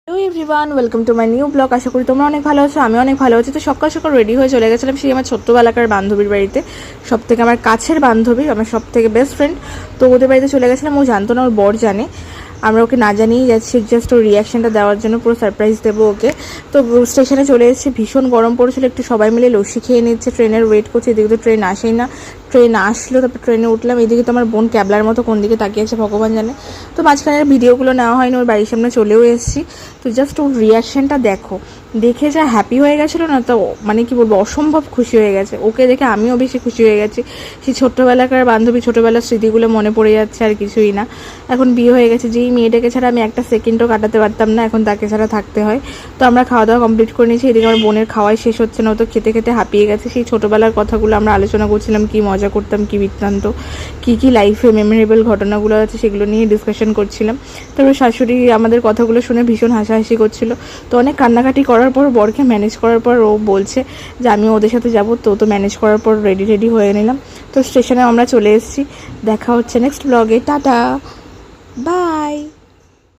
Hello everyone, welcome to my new blog. আশা করি তোমরা অনেক ভালো আছো, আমি অনেক ভালো আছি। তো সকাল সকাল রেডি হয়ে চলে গেছিলাম সেই আমার ছোট্টবেলাকার বান্ধবীর বাড়িতে, সব থেকে আমার কাছের বান্ধবী, আমার সব থেকে বেস্ট ফ্রেন্ড। তো ওদের বাড়িতে চলে গেছিলাম। ও জানতো না, ওর বর জানে। আমরা ওকে না জানিয়েই যাচ্ছি, জাস্ট ওর রিয়াকশানটা দেওয়ার জন্য, পুরো সারপ্রাইজ দেবো ওকে। তো স্টেশনে চলে এসেছি, ভীষণ গরম পড়েছিল, একটু সবাই মিলে লস্যি খেয়ে নিচ্ছে, ট্রেনের ওয়েট করছে। এদিকে তো ট্রেন আসেই না, ট্রেন আসলো, তারপর ট্রেনে উঠলাম। এদিকে তো আমার বোন ক্যাবলার মতো কোন দিকে তাকিয়ে আছে ভগবান জানে। তো মাঝখানের ভিডিওগুলো নেওয়া হয়নি, ওর বাড়ির সামনে চলেও এসেছি। তো জাস্ট ওর রিয়াকশানটা দেখো, দেখে যা হ্যাপি হয়ে গেছিলো না, তো মানে কি বলবো, অসম্ভব খুশি হয়ে গেছে। ওকে দেখে আমিও বেশি খুশি হয়ে গেছি। সেই ছোট্টবেলাকার বান্ধবী, ছোটোবেলার স্মৃতিগুলো মনে পড়ে যাচ্ছে, আর কিছুই না। এখন বিয়ে হয়ে গেছে, যেই মেয়েটাকে ছাড়া আমি একটা সেকেন্ডও কাটাতে পারতাম না, এখন তাকে ছাড়া থাকতে হয়। তো আমরা খাওয়া দাওয়া কমপ্লিট করে নিয়েছি। এদিকে আমার বোনের খাওয়াই শেষ হচ্ছে না, ও তো খেতে খেতে হাঁপিয়ে গেছে। সেই ছোটোবেলার কথাগুলো আমরা আলোচনা করছিলাম, কী মজা করতাম, কী বৃত্তান্ত, কী লাইফে মেমোরেবল ঘটনাগুলো আছে, সেগুলো নিয়ে ডিসকাশন করছিলাম। তারপর শাশুড়ি আমাদের কথাগুলো শুনে ভীষণ হাসাহাসি করছিল। তো অনেক কান্নাকাটি করার পর, বরকে ম্যানেজ করার পর, ও বলছে যে আমি ওদের সাথে যাবো। তো ম্যানেজ করার পর রেডি হয়ে নিলাম। তো স্টেশনে আমরা চলে এসেছি। দেখা হচ্ছে নেক্সট ব্লগে। Tata, by.